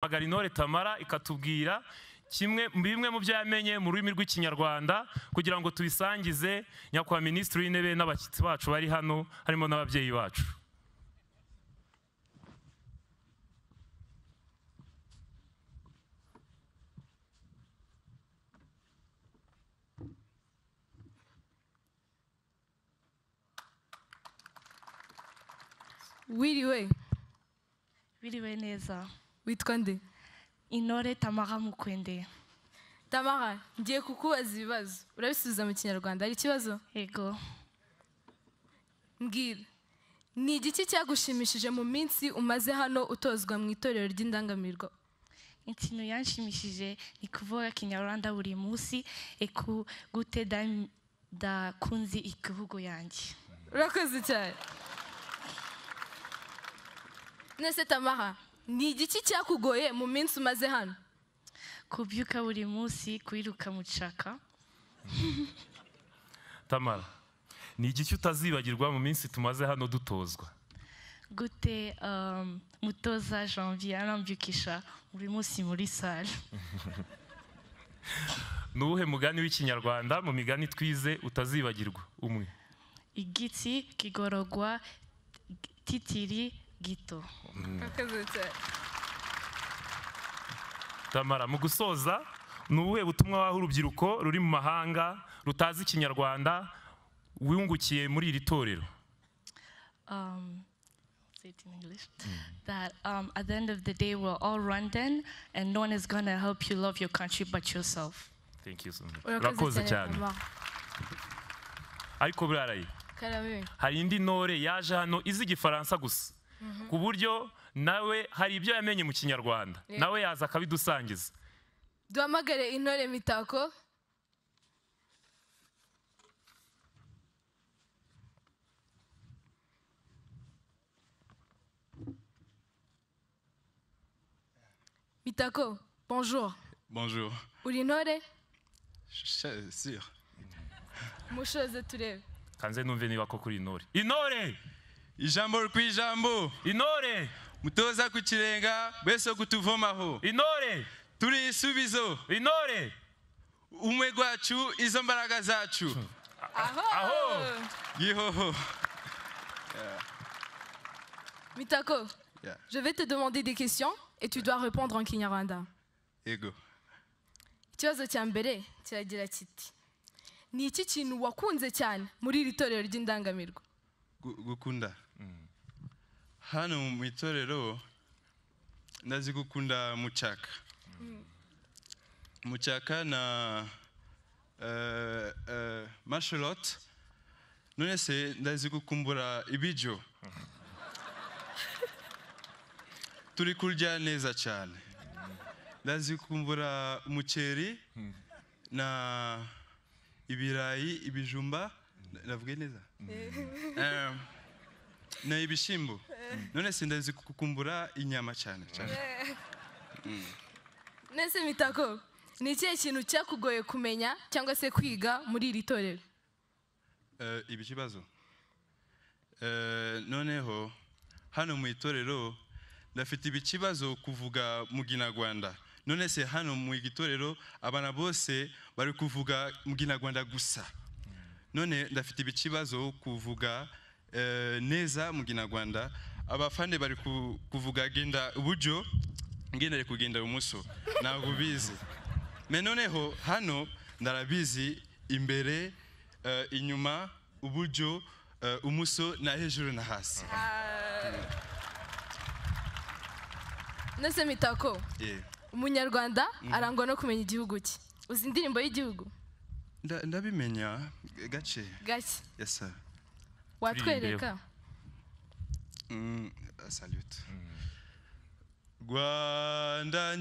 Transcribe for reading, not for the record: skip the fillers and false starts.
Intore Tamara ikatubwira bimwe mu byo yamenye mu rurimi rw'ikinyarwanda kugira ngo tubisangize nyakubahwa Minisitiri w'Intebe n'abashyitsi bacu bari hano harimo n'ababyeyi bacu. Wiriwe neza. Witwa nde? Intore Tamara Mukwende. Tamara, ngiye kukubaza ibibazo. Urabisubiza mu Kinyarwanda. Hari ikibazo? Yego. Mbwira. Ni igiki cyagushimishije mu minsi umaze hano utozwa mu itorero ry'indangamirwa? Ikintu yanshimishije ni kuvuga Kinyarwanda buri munsi gute ndakunze igihugu yanjye. Urakoze cyane. Nese Tamara, ni igiki cyakugoye mu minsi umaze hano? Kubyuka buri munsi, kwiruka mu caka. Tamara, ni igiki utazibagirwa mu minsi tumaze hano dutozwa? Gute mutoza Janvier arambyukisha buri munsi muri salle. Nuwuhe mugani w'ikinyarwanda mu migani twize utazibagirwa umwe? Igiti kigororwa titiri gito. Tamara, mu gusoza nuwuhe butumwa waha urubyiruko ruri mu mahanga rutazi ikinyarwanda wungukiye muri iri torero? Say it in English. That at the end of the day we're all Rwandan and no one is going to help you love your country but yourself. Thank you so much. Urakoze cyane. Ariko burarayi. Hari indi ntore yaje hano izi Igifaransa gusa. Ku buryo nawe hari ibyo yamenye mu Kinyarwanda. Nawe yaza akabidusangiza. Duhamagare Intore Mitako. Mitako, bonjour. Bonjour. Uri intore? Sûr. Mushoze turebe. Kanze numve niba ko kuri intore. Intore! Ijambo kwijambo. Intore! Mutoza ku kirenga bese kutuvomaho. Intore! Turi isubizo. Intore! Umwe gwacu izo mbaraga zacu. Aho! Yihoho. Mitako, je vais te demander des questions et tu dois répondre en Kinyarwanda. Ego. Ikibazo cya mbere kiragira kiti: ni iki kintu wakunze cyane muri iri torero ry'indangamirwa? Gukunda. Hano mu itorero ndazi gukunda muchaka. Muchaka na Marshallot. None se ndazi gukumbura ibijyo. Turi kurya neza cyane. Ndazi gukumbura umuceri na ibirayi, ibijumba, navuge neza. Na ibishimbo. None se ndazi gukumbura inyama cyane cyane. Nese Mitako, ni ikihe kintu cyakugoye kumenya cyangwa se kwiga muri iri torero? Ibikibazo. Noneho hano mu itorero ndafite ibikibazo kuvuga mu Kinyarwanda. None se hano mu itorero abana bose bari kuvuga mu Kinyarwanda gusa. None ndafite ibikibazo kuvuga neza mu Kinyarwanda. Abafande bari kuvuga genda uburyo ngendere kugenda umuso ntabwo bizi. Me noneho hano ndarabizi imbere, inyuma, uburyo, umuso na hejuru na hasi. Nese Mitako, Umunyarwanda arangwa no kumenya igihugu cye. Uzi indirimbo y'igihugu? Ndabimenya gace. Gake. Yes sir. Watwereka? Salute. Rwanda